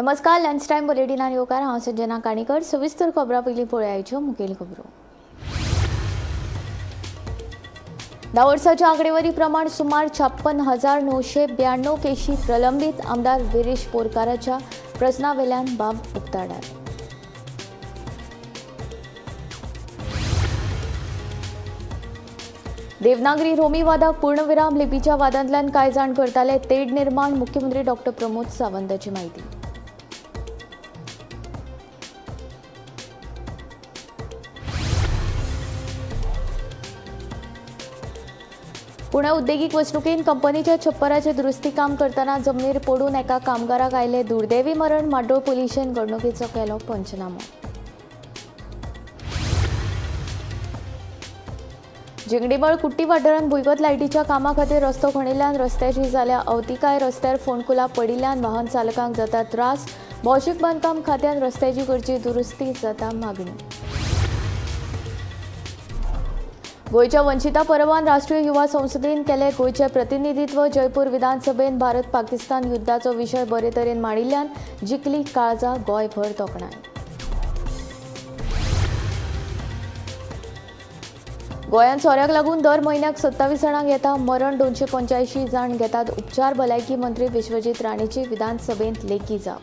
नमस्कार, lunch time बुलेटिनान येवकार। हांव संजना काणीकर। सविस्तर खबरां पयलीं पळोवया मुखेल खबरो। 10 वर्सांच्या आंकडेवारी प्रमाण सुमार 56,992 केशी प्रलंबीत। आमदार वीरेश बोरकाराच्या प्रस्नावेल्यान बाब उक्ताडार। देवनागरी रोमी वादाक पूर्णविराम। लिपीच्या वादांतल्यान कांय जाण करताले तेढ निर्माण। मुख्यमंत्री डॉ. प्रमोद सावंताची माहिती। पुणे उद्देगीक वसणुकेन कंपनीच्या छप्पराचे दुरुस्ती काम करताना जमनीर पडून एका कामगाराक आयले दुर्दैवी मरण। माड्डोळ पुलिशेन घडणुकेचो केलो पंचनामो। जिंगडीमळ कुट्टी वाठारांत भुंयगत लायटीच्या कामा खातीर रस्तो खणिल्ल्यान रस्त्याची जाल्या अवतिकाय। रस्त्यार फोंडकुलां पडिल्ल्यान वाहन चालकांक जाता त्रास। भौशीक बांदकाम खात्यान रस्त्याची करची दुरुस्ती जाता मागणी। गोयच्या वंचिता परवान राष्ट्रीय युवा संसदेन केले गोयचे प्रतिनिधित्व। जयपूर विधानसभेन भारत पाकिस्तान युद्धाचो विशय बरे तरेन मांडिल्ल्यान जिखली काळजा गोंयभर तोखणाय। गोंयांत सोऱ्याक लागून दर म्हयन्याक 27 जाणांक येता मरण। 285 जाण घेतात उपचार। भलायकी मंत्री विश्वजीत राणेची विधानसभेंत लेखी जाप।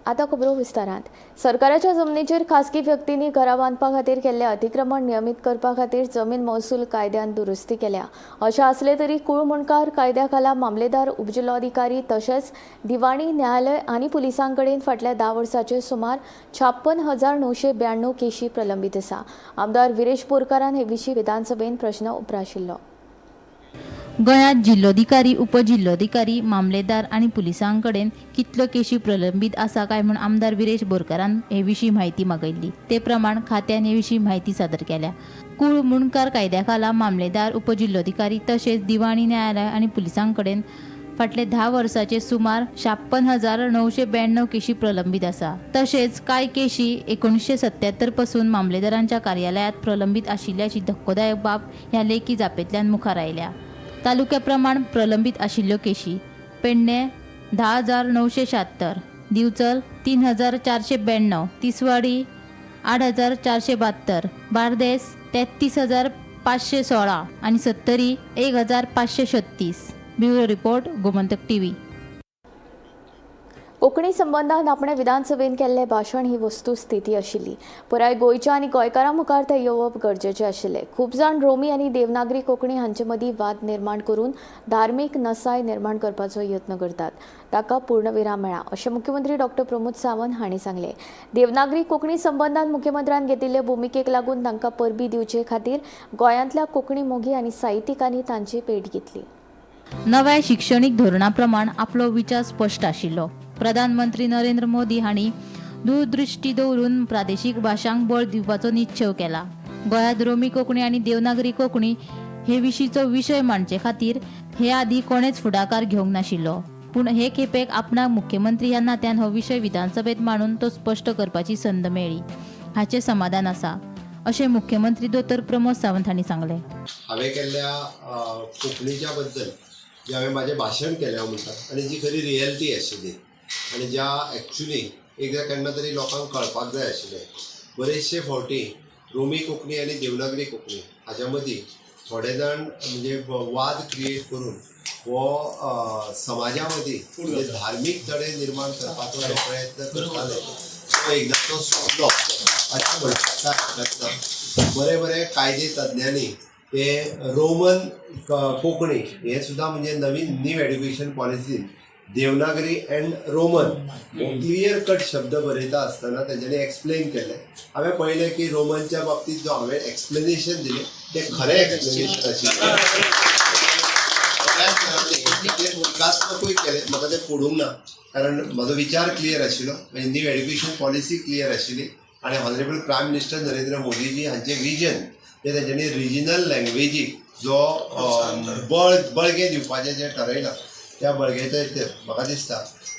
आता खबरो विस्तारांत। सरकाराच्या जमनीचेर खासगी व्यक्तींनी घरां बांदपा खातीर केल्ले अतिक्रमण नियमीत करपा खातीर जमीन महसूल कायद्यान दुरुस्ती केल्या। अशें आसले तरी कुळमुणकार कायद्या खाला मामलेदार, उपजिल्लोधिकारी तशेंच दिवाणी न्यायालय आनी पुलिसां कडेन फाटल्या 10 वर्सांचे सुमार 56,992 केशी प्रलंबीत आसा। आमदार वीरेश बोरकारान हे विशीं विधानसभेन प्रश्न उपराशिल्लो। गोंयांत जिल्लोधिकारी, उपजिल्लोधिकारी, मामलेदार आनी पुलिसां कडेन कितल्यो केशी प्रलंबीत आसा काय म्हूण आमदार वीरेश बोरकारान हे विशीं म्हायती मागयल्ली। ते प्रमाण खात्यान हे विशीं म्हायती सादर केल्या। कुळ मुणकार कायद्या खाला मामलेदार, उपजिल्लोधिकारी तशेंच दिवाणी न्यायालय आनी पुलिसां कडेन फाटले 10 वर्सांचे सुमार 56,992 केशी प्रलंबीत आसा। तशेंच कांय केशी 1977 पासून मामलेदारांच्या कार्यालयांत प्रलंबीत आशिल्ल्याची धक्कोदायक बाब ह्या लेखी जापेंतल्यान मुखार आयल्या। तालुक्या प्रमाण प्रलंबीत आशिल्ल्यो केशी: पेडणे 10,976, दिवचल 3,492, तिसवाडी 8,472, बार्देस 33,516 आनी सत्तरी 1,536। Bureau report, Gomantak TV. Konkani संबंदान आपणे विधानसभेन केल्ले भाशण ही वस्तुस्थिती आशिल्ली। पुराय गोंयच्या आनी गोंयकारां मुखार ते येवप गरजेचे आशिल्ले। खूब जाण रोमी आनी देवनागरी कोंकणी हांचे मदीं वाद निर्माण करून धार्मीक नसाय निर्माण करपाचो यत्न करतात। ताका पूर्णविराम मेळ्ळा अशें मुख्यमंत्री डॉ. प्रमोद सावंत हांणी सांगले। देवनागरी कोंकणी संबंदान मुख्यमंत्र्यान घेतिल्ले भुमिकेक लागून तांकां परबी दिवचे खातीर गोंयांतल्या कोंकणी मोगी आनी साहित्यिकांनी तांची भेट घेतली। नव्या शिक्षणीक धोरणा प्रमाण आपलो विचार स्पश्ट आशिल्लो। प्रधानमंत्री नरेंद्र मोदी हांणी दूरदृष्टी दवरून प्रादेशीक भाशांक बळ दिवपाचो निश्चय केला। गोंयांत रोमी कोंकणी आनी देवनागरी कोंकणी हे विशींचो विशय मांडचे खातीर हे आदी कोणेच फुडाकार घेवंक नाशिल्लो। पूण हे खेपेक आपणाक मुख्यमंत्री ह्या नात्यान हो विशय विधानसभेत मांडून तो स्पश्ट करपाची संद मेळ्ळी हाचे समाधान आसा अशें मुख्यमंत्री डॉ. प्रमोद सावंत हांणी सांगलें। हांवें केल्ल्या कोंकणीच्या बद्दल जे हांवें म्हाजें भाशण केलें म्हणटात आनी जी खरी रियलिटी आशिल्ली आनी ज्या एक्चुली एकदां केन्ना तरी लोकांक कळपाक जाय आशिल्लें। बरेचशे फावटी रोमी कोंकणी आनी देवनागरी कोंकणी हाच्या मदीं थोडे जाण म्हणजे वाद क्रिएट करून हो समाजा मदीं म्हणजे धार्मीक तडे निर्माण करपाचो जो प्रयत्न करताले तो एकदां तो सोंपलो अशें म्हणटा। बरे बरे कायदे तज्ञांनी ते रोमन कोंकणी हे सुद्दां म्हणजे नवीन न्यू एड्युकेशन पॉलिसीन Devanagari and Roman clear cut शब्द बरयता आसतना तेंच्यांनी एक्सप्लेन केलें। हांवें पळयलें की रोमनच्या बाबतींत जो हांवें एक्सप्लेनेशन दिलें तें खरें एक्सप्लेनेशन आशिल्लें। विकासमूय केलें, म्हाका तें पडूंक ना कारण म्हजो विचार क्लियर आशिल्लो, म्हणजे न्यू एड्युकेशन पॉलिसी क्लियर आशिल्ली आनी honourable prime minister Narendra Modiji हांचें विजन ते तेंच्यांनी रिजनल लँग्वेजीक जो बळगें दिवपाचें जें ठरयलां त्या बळगेचे म्हाका दिसता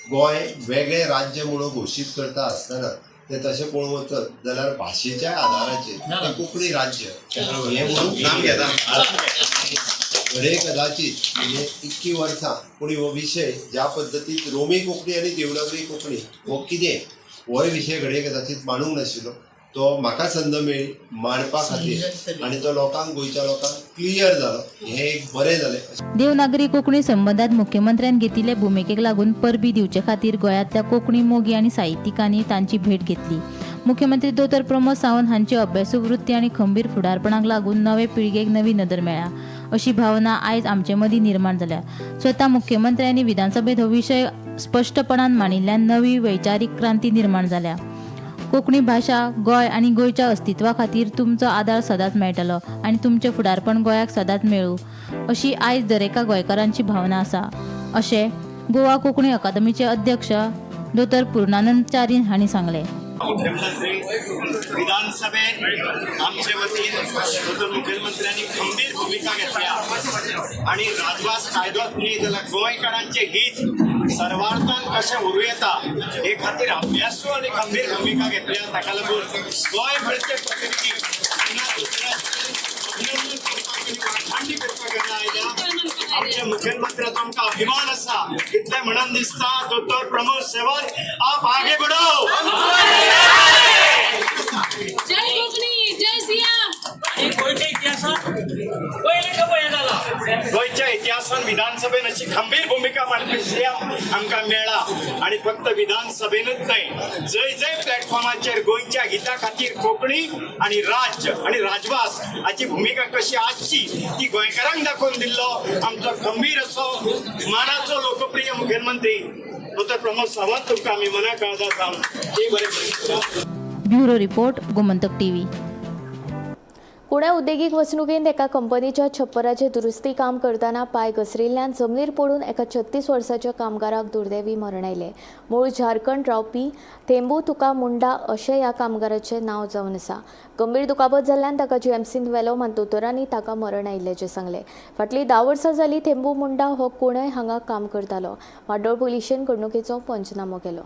गोंय वेगळें राज्य म्हणून घोशीत करता आसतना ते तशें पळोवंक वचत जाल्यार भाशेच्या आदाराचेर कोंकणी राज्य हें म्हणून नाम घेता। घडे कदाचित म्हणजे इतकी वर्सां पूण हो विशय ज्या पद्दतीन रोमी कोंकणी आनी देवनागरी कोंकणी हो कितें हो विशय घडे कदाचित मांडूंक नाशिल्लो. तो म्हाका संद मेळ्ळी मांडपा खातीर आनी तो लोकांक गोंयच्या लोकांक क्लियर जालो. हें एक बरें जालें. देवनागरी कोंकणी संबंधात मुख्यमंत्र्यान घेतिल्ले भुमिकेक लागून परबी दिवचे खातीर गोंयांतल्या कोंकणी मोगी आनी साहित्यिकांनी तांची भेट घेतली. मुख्यमंत्री दोतोर प्रमोद सावंत हांची अभ्यासूक वृत्ती आनी खंबीर फुडारपणाक लागून नवे पिळगेक नवी नदर मेळ्ळ्या अशी भावना आयज आमचे मदीं निर्माण जाल्या. स्वता मुख्यमंत्र्यांनी विधानसभेत हो विशय स्पश्टपणान मांडिल्ल्यान नवी वैचारीक क्रांती निर्माण जाल्या. कोंकणी भाशा गोंय आनी गोंयच्या अस्तित्वा खातीर तुमचो आदार सदांच मेळटलो आनी तुमचें फुडारपण गोंयाक सदांच मेळूं अशी आयज दरेका गोंयकारांची भावना आसा अशें गोवा कोंकणी अकादमीचे अध्यक्ष दोतोर पूर्णानंद च्यारी हांणी सांगलें. मुख्यमंत्री विधानसभेत आमचे वतीन दोतोर मुख्यमंत्र्यांनी खंबीर भूमिका घेतल्या आणि राजवास कायदोच न्ही जाल्यार गोंयकारांचे हित सर्वार्थान कशें उरूं येता हे खातीर अभ्यासू आनी खंबीर भूमिका घेतल्या. ताका लागून गोंयभरचे प्रतिनिधी वाठांडी करपाक येता आयल्या. आमच्या मुख्यमंत्र्याचो आमकां अभिमान आसा. इतलें म्हणून दिसता दोतोर प्रमोद सावंत आप आगे बढ़ो. जय कोकणी जय सिया. गोंयच्या इतिहासान विधानसभेन अशी खंबीर भूमिका मांडपी आमकां मेळ्ळा आणि फक्त विधानसभेनूच न्हय जय जय प्लॅटफॉर्माचेर गोंयच्या हिता खातीर कोंकणी आणि राज्य आणि राजवास हाची भूमिका कशी आसची ती गोंयकारांक दाखोवन दिल्लो आमचो खंबीर असो मानाचो लोकप्रिय मुखेलमंत्री दोतोर प्रमोद सावंत तुमकां आमी मना काळजां सावन ते बरें करूं. Bureau report Gomantak TV. Pune उद्देगीक वसणुकेंत एका कंपनीच्या छप्पराचे दुरुस्ती काम करतना पाय घसरिल्ल्यान जमनीर पडून एका 36 वर्साच्या कामगाराक दुर्दैवी मरण आयलें. मूळ झारखंड रावपी थेंबू तुका मुंडा अशें ह्या कामगाराचें नांव जावन आसा. गंभीर दुखापत जाल्ल्यान ताका जीएमसींत व्हेलो मात दोतोरांनी ताका मरण आयिल्ल्याचें सांगलें. फाटलीं 10 वर्सां जालीं थेंबू मुंडा हो कुणय हांगा काम करतालो. माड्डोळ पुलिशेन घडणुकेचो पंचनामो केलो.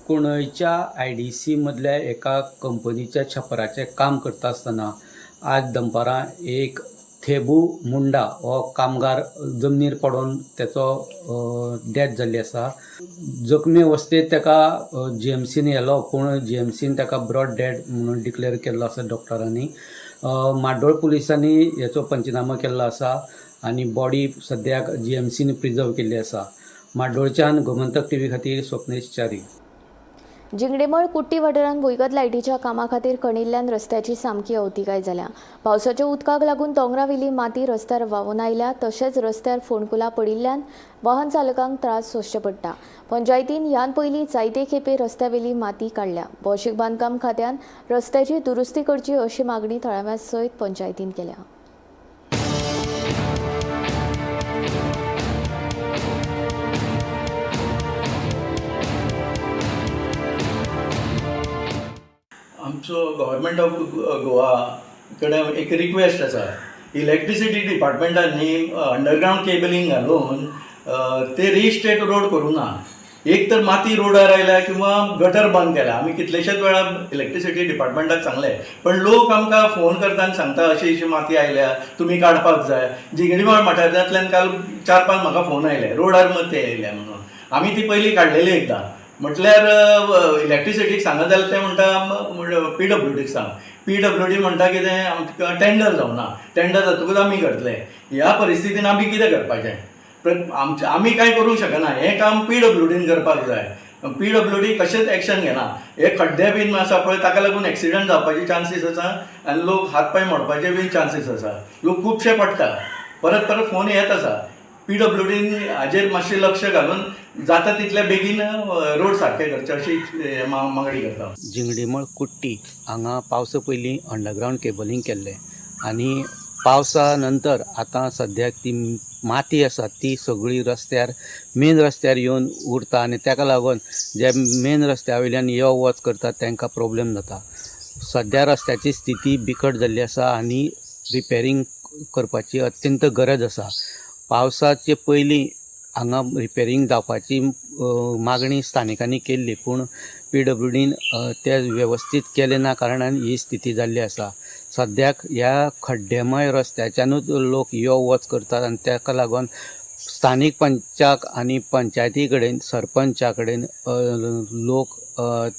कुणयच्या IDC मदल्या एका कंपनीच्या छप्पराचें काम करता आसतना आज दनपारां एक थेबू मुंडा हो कामगार जमनीर पडून त्याचो डेथ जाल्ली आसा. जखमी अवस्थेंत ताका जीएमसीन येलो पूण जीएमसीन ताका ब्रॉड डेड म्हणून डिक्लेअर केल्लो आसा डॉक्टरांनी. माड्डोळ पुलिसांनी हेचो पंचनामा केल्लो आसा आनी बॉडी सद्याक जीएमसीन प्रिजर्व केल्ली आसा. माड्डोळच्यान गोमंतक टीव्ही खातीर स्वप्नेश च्यारी. जिंगडेमळ कुट्टी वाठारांत भुंयगत लायटीच्या कामा खातीर खणिल्ल्यान रस्त्याची सामकी अवतिकाय जाल्या. पावसाच्या उदकाक लागून दोंगरावेली माती रस्त्यार व्हांवून आयल्या. तशेंच रस्त्यार फोंडकुलां पडिल्ल्यान वाहन चालकांक त्रास सोंसचे पडटा. पंचायतीन ह्यान पयलीं जायते खेपे रस्त्यावेली माती काडल्या. भौशीक बांदकाम खात्यान रस्त्याची दुरुस्ती करची अशी मागणी थळाव्यां सयत पंचायतीन केल्या. आमचो गव्हर्मेंट ऑफ गोवा कडेन एक रिक्वेस्ट आसा. इलेक्ट्रिसिटी डिपार्टमेंटान न्ही अंडरग्रावंड केबलिंग घालून ते रिस्टेट रोड करूं ना. एक तर माती रोडार आयल्या किंवा गटर बंद केला. आमी कितलेशेच वेळा इलेक्ट्रिसिटी डिपार्टमेंटाक सांगलें पण लोक आमकां फोन करता आनी सांगता अशी माती आयल्या तुमी काडपाक जाय. जिंगडीमळ वाठारांतल्यान काल 4-5 म्हाका फोन आयले रोडार माती आयल्या म्हणून. आमी ती पयलीं काडलेली एकदां म्हटल्यार इलेक्ट्रिसिटीक सांगत जाल्यार ते म्हणटा PWDक सांग. PWD म्हणटा कितें आमकां टेंडर जावना. टेंडर जातकूच आमी करतले. ह्या परिस्थितीन आमी कितें करपाचें. आमी कांय करूंक शकना. हें काम PWDन करपाक जाय. PWD कशेंच एक्शन घेना. हे खड्डे बीन आसा पळय ताका लागून एक्सिडंट जावपाचे चान्सीस आसा आनी लोक हात पांय मोडपाचे बीन चान्सीस आसा. लोक खुबशे पडटा. परत परत फोन येत आसा. PWDन हाजेर मातशें लक्ष घालून जाता तितले बेगीन रोड सारके करचे अशी मागणी करता. जिंगडीमळ कुट्टी हांगा पावसा पयलीं अंडरग्रावंड केबलिंग केल्लें आनी पावसा नंतर आतां सद्याक ती माती आसा ती सगळी रस्त्यार मेन रस्त्यार येवन उरता आनी ताका लागून जे मेन रस्त्या वयल्यान यो वच करतात तांकां प्रॉब्लेम जाता. सद्या रस्त्याची स्थिती बिकट जाल्ली आसा आनी रिपेरींग करपाची अत्यंत गरज आसा. पावसाचे पयलीं हांगा रिपेरींग जावपाची मागणी स्थानिकांनी केल्ली पूण PWDन ते वेवस्थीत केले ना कारणान ही स्थिती जाल्ली आसा. सद्याक ह्या खड्डेमय रस्त्याच्यानूच लोक यो वच करतात आनी ताका लागून स्थानीक पंचाक आनी पंचायती कडेन सरपंचा कडेन लोक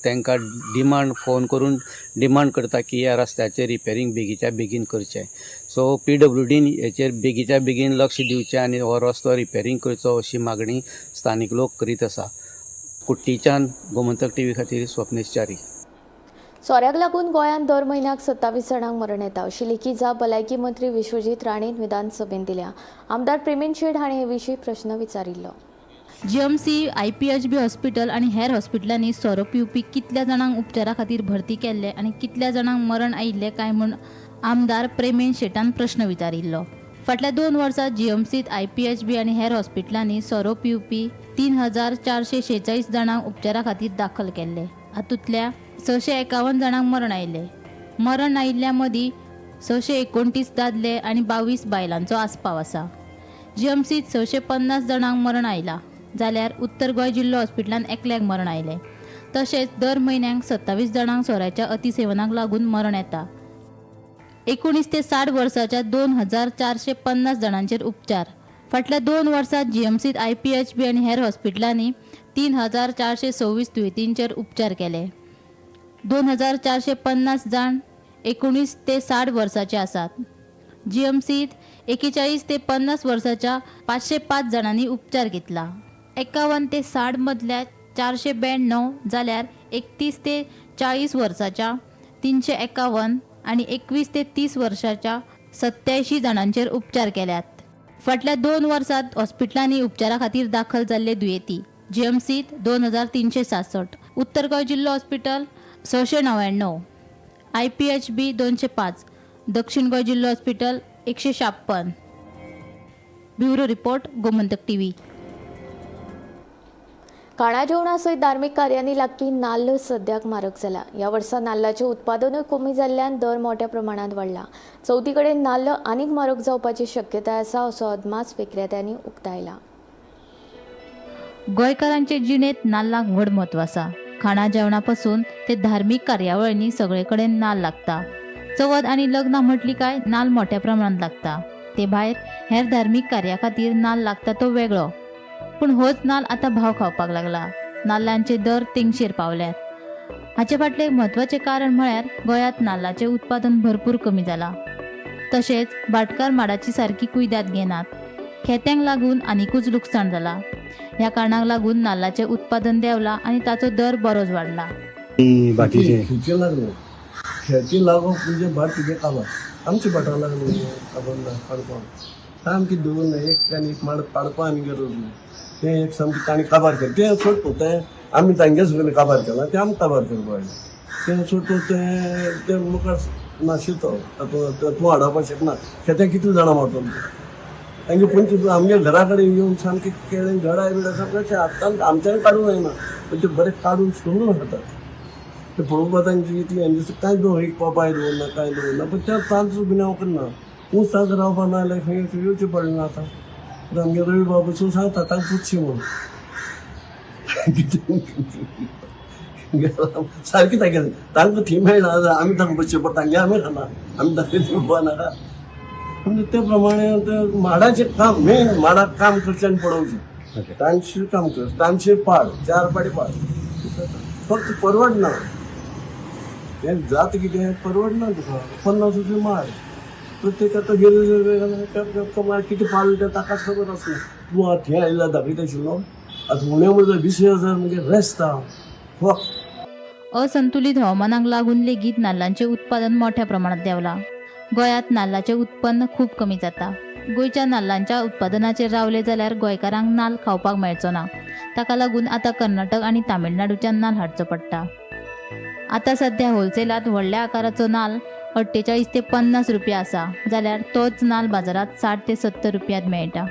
तांकां डिमांड फोन करून डिमांड करता की ह्या रस्त्याचें रिपेरींग बेगीच्या बेगीन करचें. सो PWDन हेचेर बेगीच्या बेगीन लक्ष दिवचें आनी हो रस्तो रिपेरींग करचो अशी मागणी स्थानीक लोक करीत आसा. कुट्टीच्यान गोमंतक TV खातीर स्वप्नेश च्यारी. सोऱ्याक लागून गोंयांत दर म्हयन्याक 27 जाणांक मरण येता अशी लेखी जाप भलायकी मंत्री विश्वजीत राणेन विधानसभेत दिल्या. आमदार प्रेमीन शेट हाणें हे विशीं प्रश्न विचारिल्लो. GMC, IPHB हॉस्पिटल आणि हेर हॉस्पिटलांनी सोरो पिवपी कितल्या जाणांक उपचारा खातीर भरती केल्ले आणि कितल्या जाणांक मरण आयिल्ले काय म्हूण आमदार प्रेमीन शेटान प्रश्न विचारिल्लो. फाटल्या 2 वर्सांत GMCत IPHB आणि हेर हॉस्पिटलांनी सोरो पिवपी 3446 जाणांक उपचारा खातीर दाखल केल्ले. हातूंतल्या 651 जाणांक मरण आयिल्ले. मरण आयिल्ल्या मदीं 629 दादले आणि 22 बायलांचो आस्पाव आसा. GMCत 650 जाणांक मरण आयला जाल्यार उत्तर गोंय जिल्लो हॉस्पिटलांत एकल्याक मरण आयले. तशेंच दर म्हयन्याक 27 जाणांक सोऱ्याच्या अतिसेवनाक लागून मरण येता. 19 ते 60 वर्साच्या 2450 जाणांचेर उपचार. फाटल्या 2 वर्सांत GMCत IPHB आणि हेर हॉस्पिटलांनी 3426 दुयेंतींचेर उपचार केले. 2450 जाण 19 ते 60 वर्साचे आसात. GMCत 41 ते 50 वर्साच्या 505 जाणांनी उपचार घेतला. 51 ते 60 मदल्या 492 जाल्यार 31 ते 40 वर्साच्या 351 आणि 21 ते 30 वर्साच्या 87 जाणांचेर उपचार केल्यात. फाटल्या 2 वर्सांत हॉस्पिटलांनी उपचारा खातीर दाखल जाल्ले दुयेंती GMCत 2366, उत्तर गोंय जिल्लो हॉस्पिटल 699, IPHB 205, दक्षिण गोंय जिल्लो hospital 156. Bureau report Gomantak TV. खाणा जेवणा सयत धार्मीक कार्यांनी लागपी नाल्ल सद्याक म्हारग जाला. ह्या वर्सा नाल्लाचें उत्पादनूय कमी जाल्ल्यान दर मोठ्या प्रमाणात वाडला. चवथी कडेन नाल्ल आनीक म्हारग जावपाची शक्यताय आसा असो अदमास विक्रेत्यांनी उक्तायला. गोंयकारांचे जिणेंत नाल्लाक व्हड म्हत्व आसा. खाणा जेवणा पासून ते धार्मीक कार्यावळींनी सगळे कडेन नाल्ल लागता. चवथ आनी लग्नां म्हटली काय नाल्ल मोठ्या प्रमाणात लागता. ते भायर हेर धार्मीक कार्या खातीर नाल्ल लागता तो वेगळो. पूण होच नाल्ल आतां भाव खावपाक लागला. नाल्लांचे दर तेंगशेर पावल्यात. हाचे फाटलें म्हत्वाचें कारण म्हळ्यार गोंयांत नाल्लाचें उत्पादन भरपूर कमी जाला. तशेंच भाटकार माडाची सारकी कुयदाद घेनात. खेत्यांक लागून आनीकूच लुकसाण जाला. ह्या कारणाक लागून नाल्लाचें उत्पादन देंवलां आनी ताचो दर बरोच वाडला. खेळती लागून म्हणजे भाट तुगे काबार आमचे भाटाक लागले काबार ना काडपाक सामकी दवरना एक आनी एक माड पाडपा आनी गरज ना. तें एक सामकी ताणी काबार केलें तें सोडतो तें आमी तांगे सगळें काबार केलां तें आमकां काबार करपा तें सोडतो तें मुखार नाशितो तूं हाडपा शकना. खेत्याक कितले जाणां मारतलो तांगे पंच आमगे घरा कडेन येवन सामकें केळें घडा बिडा सामकें आतां आमच्यान काडूंक जायना पण तें बरें काडून सोडून हाडटात. ते पळोवपा तांची इतली आनी दिसता कांय दवर एक पोपाय दवरना कांय दवरना पण त्या तांचो बिनाव करना. ऊस तांकां रावपा ना जाल्यार खंय येवचें पडना. आतां आमगे रवी बाबा सून सांगता तांकां पुच्छी म्हणून सारकी तांगे तांकां थी मेळना आमी तांकां पुच्छचें पडटा तांगे आमी खाना आमी तांगे पळोवपा नाका. म्हणजे ते प्रमाणे माडाचें काम मेन माडाक काम करचें आनी पडोवचें. टायमशीर काम कर टायमशीर पाड 4 पाडी पाड फक्त परवडना. हें जात कितें परवडना तुका 50 रुपया माड प्रत्येक आतां गेले माड कितें पाडलें तें ताकाच खबर आसना. तूं आतां हें आयला दाखयता आशिल्लो आतां उणें म्हळ्यार 20,000 म्हणजे रेस्ट फक्त. असंतुलित हवामानाक लागून लेगीत नाल्लांचें उत्पादन मोठ्या प्रमाणात देंवलां. गोंयांत नाल्लाचें उत्पन्न खूब कमी जाता. गोंयच्या नाल्लांच्या उत्पादनाचेर रावले जाल्यार गोंयकारांक नाल्ल खावपाक मेळचो ना. ताका लागून आतां कर्नाटक आनी तामिळनाडूच्यान नाल्ल हाडचो पडटा. आतां सध्या होलसेलांत व्हडल्या आकाराचो नाल्ल 48 ते 50 रुपया आसा जाल्यार तोच नाल्ल बाजारात 60 ते 70 रुपयांत मेळटा.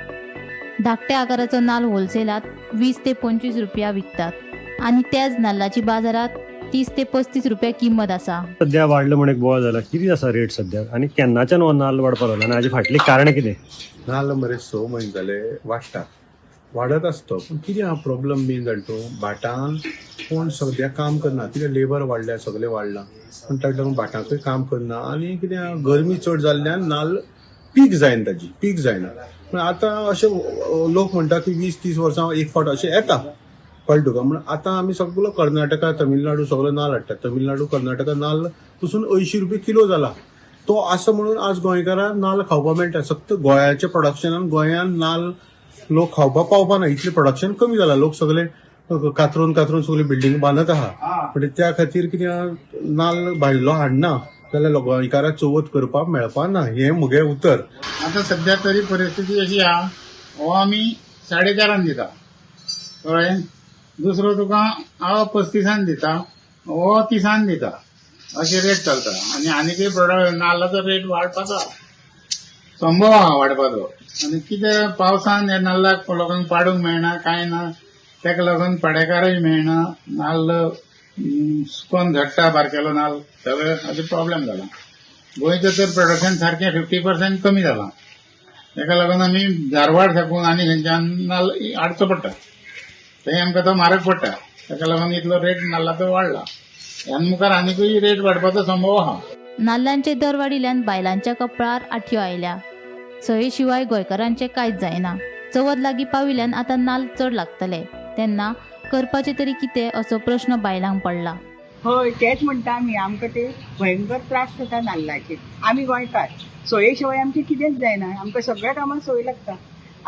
धाकट्या आकाराचो नाल्ल होलसेलांत 20 ते 25 रुपया विकतात आनी त्याच नाल्लाची बाजारात 30 ते 35 रुपया किंमत आसा. सध्या वाडलं म्हण एक बोवाळ जाला कितें आसा रेट सद्याक आनी केन्नाच्यान हो नाल्ल वाडपाक लागला आनी हाजी फाटली कारणां कितें? नाल्ल मरे 6 म्हयने जाले वाडटा वाडत आसतो पूण कितें हा प्रॉब्लम बीन जालो तो भाटान कोण सद्या काम करना कितें लेबर वाडल्या सगळें वाडलां पूण ताका लागून भाटांकूय काम करना आनी कितें हा, गरमी चड जाल्ल्यान नाल्ल पीक जायना ताजी पीक जायना पूण आतां अशें लोक म्हणटा की 20-30 वर्सां एक फावट अशें येता कळ्ळें तुका म्हण आतां आमी सगळो कर्नाटका तमिळनाडू सगळो नाल्ल हाडटा तमिळनाडू कर्नाटका नाल्ल पसून 80 रुपया किलो जाला तो आसा म्हणून आज गोंयकारांक नाल्ल खावपाक मेळटा फक्त गोंयाच्या प्रोडक्शनान गोंयान नाल्ल लोक खावपाक पावपाना इतलें प्रोडक्शन कमी जाला लोक सगळे कातरून सगळे बिल्डींग बांदत आहा म्हणजे त्या खातीर कितें नाल्ल भायलो हाडना जाल्यार गोंयकारांक चवथ करपाक मेळपाना हें म्हजें उतर. आता सध्या तरी परिस्थिती अशी हा हो आमी 4.5 दिता कळ्ळें दुसरो तुका हांव 35 दिता हो 30 दिता अशें रेट चलता आनी आनीकय प्रोडक्ट नाल्लाचो रेट वाडपाचो संभव आहा वाडपाचो आनी कितें पावसान हे नाल्लाक लोकांक पाडूंक मेळना कांय ना ताका लागून पाडेकारूय मेळना नाल्ल सुकोवन झडटा बारकेलो नाल्ल सगळें अशें प्रॉब्लेम जाला गोंयचें तर प्रोडक्शन सारकें 50% कमी जालां ताका लागून आमी धारवाड साकून आनी खंयच्यान नाल्ल हाडचो पडटा थंय आमकां तो म्हारग पडटा ताका लागून इतलो रेट नाल्लाचो वाडला ह्यान मुखार आनीकूय रेट वाडपाचो संभव आहा. नाल्लांचे दर वाडिल्ल्यान बायलांच्या कपळार आठ्यो आयल्या सये शिवाय गोंयकारांचें कांयच जायना चवथ लागीं पाविल्ल्यान आतां नाल्ल चड लागतले तेन्ना करपाचें तरी कितें असो प्रश्न बायलांक पडला. हय तेच म्हणटा आमी आमकां ते भयंकर त्रास जाता नाल्लाचे आमी गोंयकार सोये शिवाय आमचें कितेंच जायना आमकां सगळ्या कामाक सोय लागता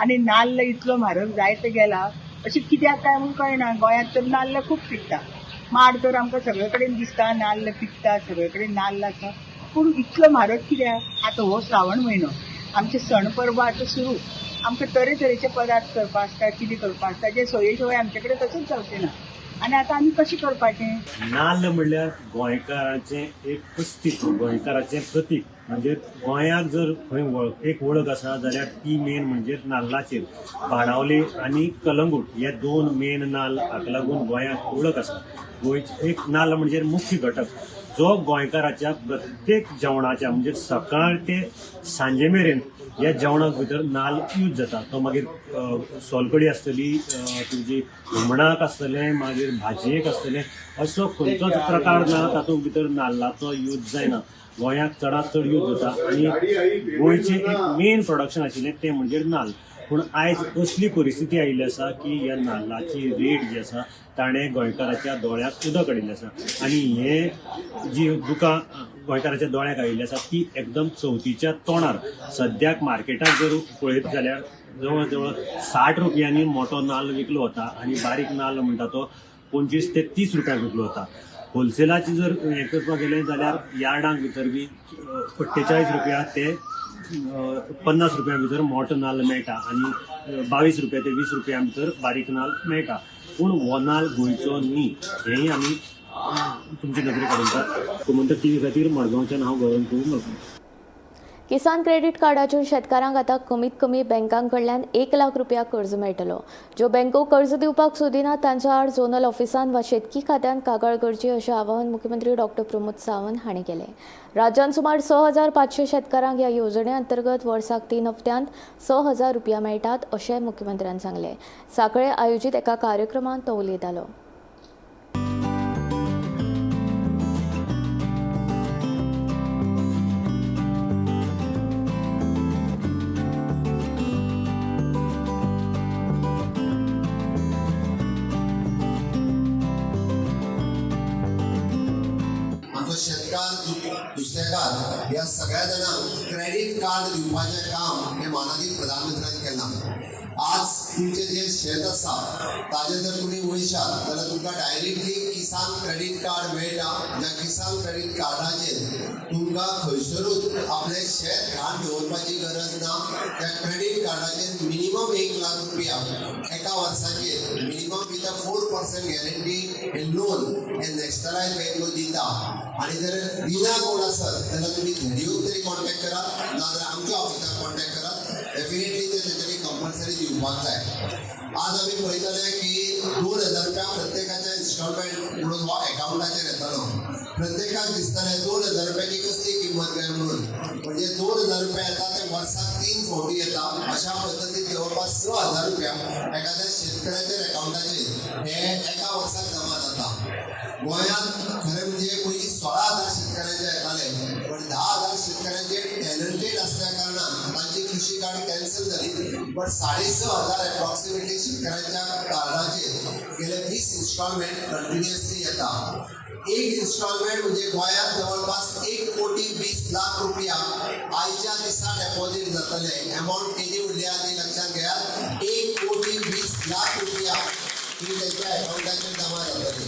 आनी नाल्ल इतलो म्हारग जायत गेला अशें कित्याक काय म्हूण कळना गोंयांत तर नाल्ल खूब पिकता माड तर आमकां सगळे कडेन दिसता नाल्ल पिकता सगळे कडेन नाल्ल आसा पूण इतलो म्हारग कित्याक आतां हो श्रावण म्हयनो आमचे सण परबो आतां सुरू आमकां तरेतरेचे पदार्थ करपा आसता कितें करपा आसता जे सोये शिवाय आमचे कडेन तशेंच जावचें ना आनी आतां आमी कशें करपाचें. नाल्ल म्हणल्यार गोंयकाराचें एक अस्तित्व गोंयकाराचें प्रतीक म्हणजे गोंयाक जर खंय एक वळख आसा जाल्यार ती मेन म्हणजे नाल्लाचेर बाणावले आनी कलंगूट हे 2 मेन नाल्ल हाका लागून गोंयाक वळख आसा. गोंयचे एक नाल्ल म्हणजे मुख्य घटक जो गोंयकाराच्या प्रत्येक जेवणाच्या म्हणजे सकाळ ते सांजे मेरेन ह्या जेवणाक भितर नाल्ल यूज जाता तो मागीर सोलकडी आसतली तुजी हुमणाक आसतलें मागीर भाजयेक आसतलें असो खंयचोच प्रकार ना तातूंत भितर नाल्लाचो यूज जायना गोंयाक चडांत चड यूज जाता आनी गोंयचें एक मेन प्रोडक्शन आशिल्लें तें म्हणजे नाल्ल पूण आयज असली परिस्थिती आयिल्ली आसा की ह्या नाल्लाची रेट जी आसा ताणें गोंयकाराच्या दोळ्याक उदक हाडिल्लें आसा आनी हें जी दुकां गोंयकाराच्या दोळ्याक आयिल्ली आसा ती एकदम चवथीच्या तोंडार सद्याक मार्केटांत जर पळयत जाल्यार जवळ जवळ 60 रुपयांनी मोठो नाल्ल विकलो वता आनी बारीक नाल्ल म्हणटा तो 25 ते 30 रुपयांक विकलो वता. होलसेलाची जर हें करपाक गेलें जाल्यार यार्डांक भितर बी 45 रुपया ते 50 रुपया भितर मोठो नाल्ल मेळटा आनी 22 रुपया ते 20 रुपया भितर बारीक नाल्ल मेळटा पूण हो नाल्ल गोंयचो न्ही हेंय आमी तुमचे नदरे काडून गोमंतक टीव्ही खातीर मडगांवच्यान हांव गौरव करून किसान क्रेडिट कार्डाचेर शेतकारांक आतां कमीत कमी बँकांकडल्यान 1 लाख रुपया कर्ज मेळटलो. ज्यो बँको कर्ज दिवपाक सोदिनात तांच्या आड झोनल ऑफिसान वा शेतकी खात्यान कागाळ करची अशें आवाहन मुख्यमंत्री डॉक्टर प्रमोद सावंत हांणी केलें. राज्यांत सुमार 6,500 शेतकारांक ह्या येवजणे अंतर्गत वर्साक 3 हप्त्यांत 6,000 रुपया मेळटात अशें मुख्यमंत्र्यान सांगलें. सांखळे आयोजीत एका कार्यक्रमांत तो उलयतालो. शेतकार दुसऱ्याकार या सगळ्या जाणांक क्रेडिट कार्ड दिवपाचें काम हे माननीय प्रधानमंत्र्यान केलां. आज तुमचें जें शेत आसा ताजें जर तुमी वयशात जाल्यार तुमकां डायरेक्टली किसान क्रेडिट कार्ड मेळटा. ज्या किसान क्रेडिट कार्डाचेर तुमकां खंयसरूच आपलें शेत घाण दवरपाची गरज ना. त्या क्रेडिट कार्डाचेर मिनिमम 1 लाख रुपया एका वर्साचेर मिनिमम विथ 4% गॅरंटी हे लोन हे नॅशनलायज बँको दिता. आणि जर दिना कोण आसत जाल्यार तुमी घडयोक तरी कॉन्टॅक्ट करात नाजाल्यार आमच्या ऑफिसाक कॉन्टॅक्ट करात. डेफिनेटली ते तरी कंपल्सरी दिवपाक जाय. आज आमी पळयतले की 2,000 रुपया प्रत्येकाच्या इन्स्टॉलमेंट म्हणून हो अकाउंटाचेर येतलो. प्रत्येकाक दिसतलें 2,000 रुपयाची कसली किंमत काय म्हणून म्हणजे 2,000 रुपया येता ते वर्साक 3 फावटी येता. अशा पद्दतीन जवळपास 6,000 रुपया एखाद्या शेतकऱ्याच्या अकाउंटाचेर हे एका वर्साक जमा जाता. गोंयांत खरें म्हणजे पयलीं 16,000 शेतकऱ्यांचे येताले, पण 10,000 शेतकऱ्यांचे टॅलंटेड असल्या कारणान तांची कृषी कार्ड कॅन्सल जाली. पण 6,500 एप्रॉक्सिमेटली शेतकऱ्यांच्या कार्डाचेर गेले 20 इन्स्टॉलमेंट कंटिन्युअसली येता. एक इन्स्टॉलमेंट म्हणजे गोंयांत जवळपास 1,20,00,000 रुपया आयच्या दिसा डेपॉझिट जातले. अमाऊंट केदी उरली आहा ती लक्षात घेयात. 1,20,00,000 रुपया ही तेंच्या अकाउंटाचेर जमा जातली.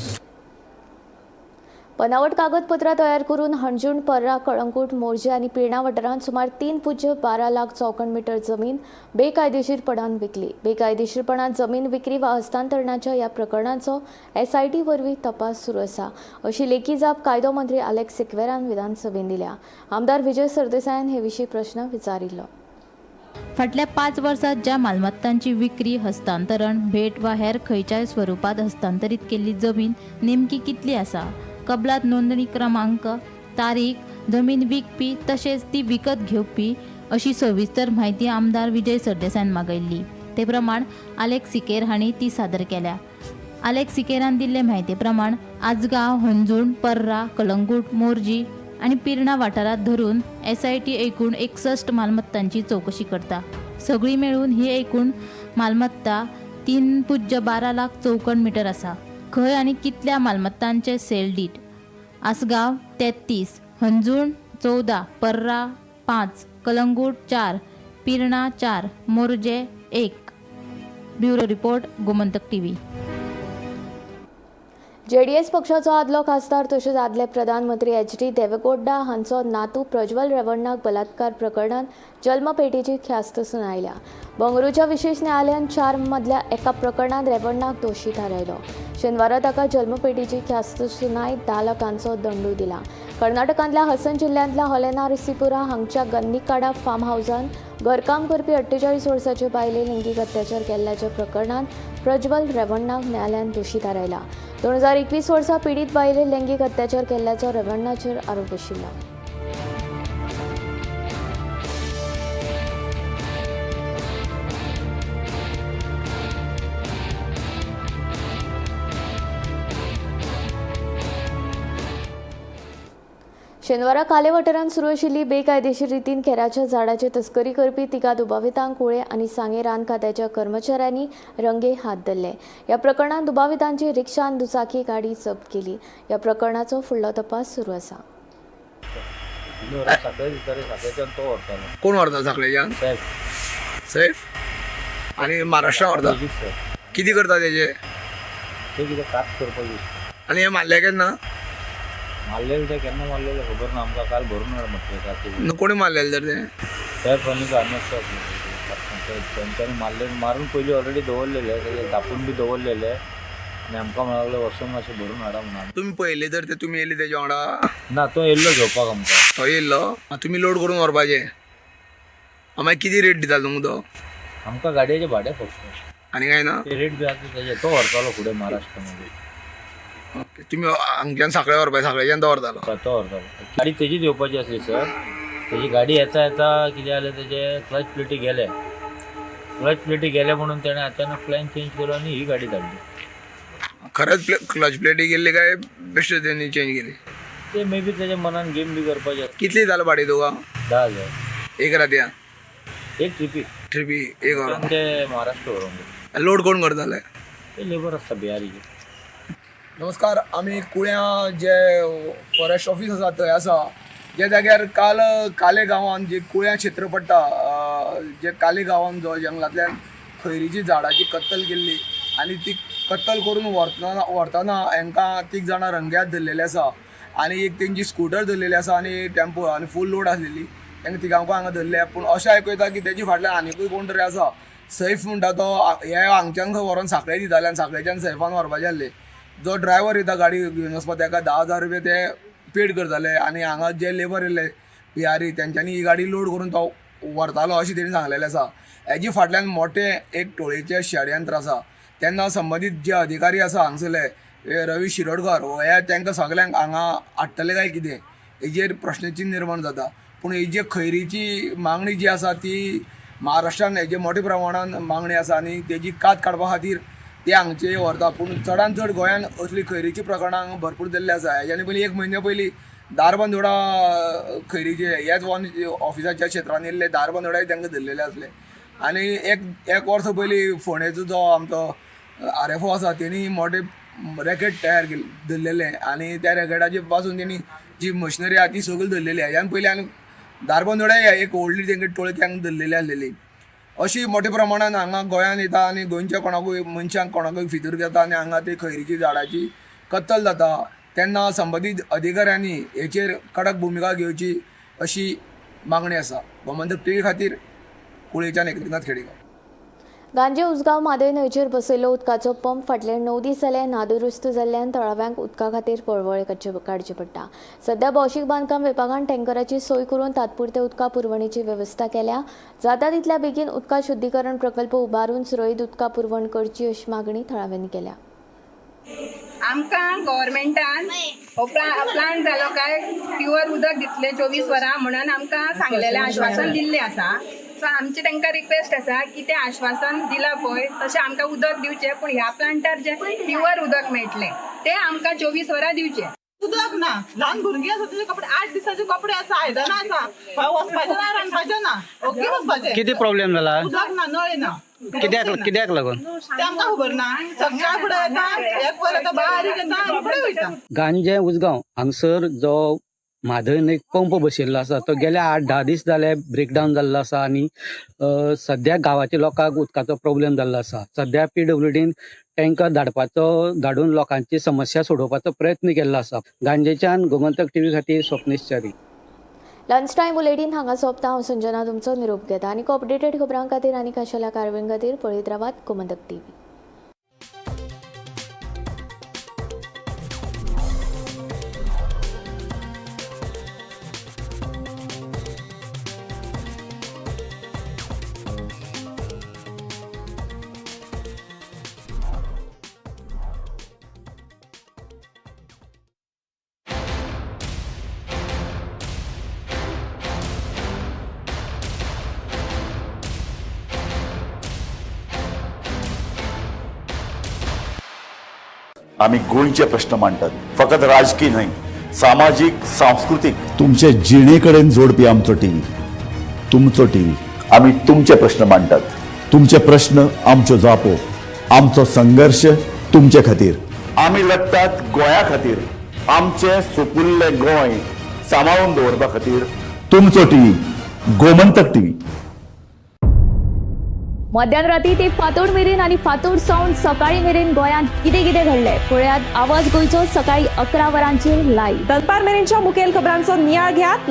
बनावट कागदपत्रां तयार करून हणजूण, पर्रा, कळंगूट, मोर्जे आणि पिर्णा वाठारांत सुमार 3.12 लाख चौकण मीटर जमीन बेकायदेशीरपणान विकली. बेकायदेशीरपणान जमीन विक्री वा हस्तांतरणाच्या ह्या प्रकरणांचो SIT वरवीं तपास सुरू आसा, अशी लेखी जाप कायदो मंत्री अलेक्स सिक्वेरान विधानसभेत दिल्या. आमदार विजय सरदेसायान हे विशीं प्रश्न विचारिल्लो. फाटल्या 5 वर्सांत ज्या मालमत्तांची विक्री, हस्तांतरण, भेट वा हेर खंयच्याय स्वरुपात हस्तांतरीत केल्ली जमीन नेमकी कितली आसा, कबलात नोंदणी क्रमांक, तारीख, जमीन विकपी तशेंच ती विकत घेवपी अशी सविस्तर म्हायती आमदार विजय सरदेसायान मागयल्ली. ते प्रमाण अलेक्स सिकेर हांणी ती सादर केल्या. अलेक्स सिकेरान दिल्ले म्हायती प्रमाण आजगांव, हणजूण, पर्रा, कळंगूट, मोर्जी आणि पिर्णा वाठारांत धरून SIT एकूण 61 मालमत्तांची चौकशी करता. सगळी मेळून ही एकूण मालमत्ता 3.12 लाख चौकण मीटर आसा. खंय आनी कितल्या मालमत्तांचे सेल डीड: आसगांव 33, हणजूण 14, पर्रा 5, Calangute 4, Pirna 4, Morjim 1. Bureau report, Gomantak TV. JDS पक्षाचो आदलो खासदार तशेंच आदले प्रधानमंत्री HD देवेगौडा हांचो नातू प्रज्वल रेवण्णाक बलात्कार प्रकरणात जल्मपेटीची ख्यास्त सुनायल्या. बंगळुरूच्या विशेष न्यायालयान 4 मदल्या एका प्रकरणात रेवण्णाक दोशी थारायलो. शेनवारा ताका जल्मपेटीची ख्यास्त सुनाय 10 लाखांचो दंडू दिला. कर्नाटकांतल्या हसन जिल्ल्यांतल्या होलेनारसीपुरा हांगच्या गन्निकाडा फार्म हाऊसांत घरकाम करपी 48 वर्साचे बायले लैंगीक अत्याचार केल्ल्याच्या प्रकरणात प्रज्वल रेवण्णाक न्यायालयान दोशी थारायला. 2021 वर्सा पीडित बायले लैंगीक अत्याचार केल्ल्याचो रेवण्णाचेर आरोप आशिल्लो. शेनवारा काले वाठारांत सुरू आशिल्ली बेकायदेशीर रितीन केराच्या झाडाची तस्करी करपी 3 दुबावितांक कुळे आनी सांगे रान खात्याच्या कर्मचाऱ्यांनी रंगे हात धरले. ह्या प्रकरणात दुबावितांची रिक्षा आनी दुचाकी गाडी जप्त केली. ह्या प्रकरणाचो फुडलो तपास सुरू आसा. कोण व्हरता साखळेच्यान? सैफ. आनी महाराष्ट्रा व्हरता? कितें करता तेजे? आनी हे मारले केन्ना? मारलेलं ते केन्ना मारलेलं खबर ना आमकां. काल भरून हाड म्हटलें. कोणी मारलेले तर ते? सैफ आनी तेंच्यांनी मारून पयलीं ऑलरेडी दवरलेले, तेजे धापून बी दवरलेले आनी आमकां म्हणूंक लागले वचून मातशें भरून हाडा म्हणून. तुमी पळयले तर ते? तुमी येयले तेजे वांगडा? ना, तो येयल्लो घेवपाक आमकां. तो येयल्लो? तुमी लोड करून व्हरपाचें? मागीर कितें रेट दिता तुमकां तो? आमकां गाडयेचें भाडें फक्त. आनी काय ना? ते रेट बी आसा तेजे. तो व्हरतालो फुडें महाराष्ट्रामध्ये. ओके. तुमी हांगच्यान सांखळे व्हरपाय, सांखळेच्यान तो व्हरतालो? तो व्हरतालो. गाडी तेजीच येवपाची आसली सर. तेजी गाडी येता कितें जालें, तेजे क्लच प्लेटी गेले म्हणून तेणें अचानक प्लॅन चेंज केलो आनी ही गाडी धाडली. खरेंच क्लच प्लेटी गेल्ली काय बेश्टे तेणी चेंज केली? ते मे बी तेज्या मनान गेम बी करपाचें. कितली जालें भाडें तुका? 10,000 एक रातया? एक ट्रिपी एक व्हरोन ते महाराष्ट्र व्हरोंक. लोड कोण करताले? ते लेबर आसता बिहारीचे. नमस्कार. आमी कुळ्या जे फॉरेस्ट ऑफिस आसा थंय आसा, जे जाग्यार काल काले गांवांत जे कुळ्या क्षेत्र पडटा, जे काले गांवांत जो जंगलांतल्यान खैरीची झाडाची कत्तल केल्ली आनी ती कत्तल करून व्हरतना हांकां 3 जाणां रंग्यात धरलेले आसा आनी एक तेंची स्कूटर धरलेली आसा आनी टेम्पो आनी फूल लोड आसलेली. तांकां 3गांकूय हांगा धरले. पूण अशें आयकयता की तेजे फाटल्यान आनीकूय कोण तरी आसा. सैफ म्हणटा तो हे हांगच्यान खंय व्हरोन सांखळे दिताले आनी सांखळेच्यान सैफान व्हरपाचें आसलें. जो ड्रायव्हर येता गाडी घेवन वचपाक ताका 10,000 रुपया ते पेड करताले आनी हांगा जे लेबर येयले बिहारी तेंच्यांनी ही गाडी लोड करून तो व्हरतालो अशें तेणी सांगलेलें आसा. हेजे फाटल्यान मोठें एक टोळयेचें षडयंत्र आसा. तेन्ना संबंदीत जे अधिकारी आसा हांगसरले रवी शिरोडकर हे तांकां सगल्यांक हांगा हाडटले काय कितें हेजेर प्रश्नचिन्ह निर्माण जाता. पूण ही जी खैरीची मागणी जी आसा ती महाराष्ट्रान हेजे मोठ्या प्रमाणान मागणी आसा आनी तेजी कात काडपा खातीर ते हांगचे व्हरता. पूण चडांत चड गोंयान असली खैरीची प्रकरणां भरपूर जाल्ली आसा. हेज्यानी पयलीं 1 म्हयन्या पयलीं दारबांदोडा खैरीचे ह्याच वन ऑफिसाच्या क्षेत्रांत येयल्ले दारबांदोडाय तांकां धरलेले आसले. आनी एक वर्स पयलीं फोंडेचो जो आमचो RFO आसा तेणी मोठे रॅकेट तयार केले धरलेले आनी त्या रॅकेटाचे पासून तेणी जी मशिनरी आहा ती सगळी धरलेली. हेज्यान पयलीं आनी दारबांदोडाय एक व्हडली तेंगे टोळक्यांक धरलेली आसलेली. अशी मोठ्या प्रमाणान हांगा गोंयान येता आनी गोंयच्या कोणाकूय मनशांक कोणाकूय फितूर घेता आनी हांगा ती खैरीची झाडाची कत्तल जाता. तेन्ना संबंदीत अधिकाऱ्यांनी हेचेर कडक भुमिका घेवची अशी मागणी आसा. गोमंतक TV खातीर कुळेच्यान एकनाथ खेडेकर. गांजे उसगांव म्हादय न्हंयचेर बसयल्लो उदकाचो पंप फाटले 9 दीस जाले नादुरुस्त जाल्ल्यान तळाव्यांक उदका खातीर पळवळ काडची पडटा. सध्या भौशीक बांदकाम विभागान टँकराची सोय करून तात्पुरत्या उदका पुरवणेची वेवस्था केल्या. जाता तितल्या बेगीन उदका शुद्धीकरण प्रकल्प उबारून सुरळीत उदका पुरवण करची अशी मागणी थळाव्यांनी केल्या. आमकां गव्हर्मेंटान प्लांट जालो काय प्युअर उदक दितले 24 वरां म्हणून आमकां सांगलेलें आश्वासन दिल्लें आसा. सो आमची तांकां रिक्वेस्ट आसा की तें आश्वासन दिलां पळय तशें आमकां उदक दिवचें, पूण ह्या प्लांटार जें प्युअर उदक मेळटलें तें आमकां 24 वरां दिवचें. उदक ना, ल्हान भुरगीं आसा तेजे कपडे 8 दिसाचे कपडे आसा, आयदनां आसा, खंय वचपाचें ना, रांदपाचें ना, ओके वचपाचें. किती प्रॉब्लेम जाला? उदक ना, नळ ना. कित्याक लागून? तें आमकां खबर ना. सगळ्या फुडें येता, एक वर येता, बारीक येता आनी फुडें वयता. गांजे उसगांव हांगसर जो म्हादय न्हंयक पंप बसयल्लो आसा तो गेल्या 8-10 दीस जाले ब्रेकडावन जाल्लो आसा आनी सद्या गांवाच्या लोकांक उदकाचो प्रॉब्लेम जाल्लो आसा. सद्या PWDन टँकर धाडून लोकांची समस्या सोडोवपाचो प्रयत्न केल्लो आसा. गांजेच्यान गोमंतक TV खातीर Swapnesh Chari. Lunch time bulletin हांगा सोंपता. हांव संजना तुमचो निरोप घेता. आनी अपडेटेड खबरां खातीर आनी खाशेल्या कारवाईं खातीर पळयत रावात गोमंतक TV. आम्ही गोंयचे प्रश्न मांडटात, फकत राजकीय न्हय, सामाजीक सांस्कृतिक. तुमचे जिणेकडेन जोडपी आमचो TV, तुमचो TV. आम्ही तुमचे प्रश्न मांडटात. तुमचे प्रश्न आमच्यो जापो, आमचो संघर्श तुमचे खातीर. आम्ही लढटात गोंया खातीर. आमचे सुपुल्ले गोंय सांबाळून दवरपा खातीर. तुमचो TV, गोमंतक TV. मध्यानराती ते फातोड मेरेन आनी फातोड सावन सकाळी मेरेन गोंयांत कितें घडलें पळयात आवाज गोंयचो सकाळी 11 वरांचेर लायव्ह. दनपार मेरेनच्या मुखेल खबरांचो नियाळ घेयात.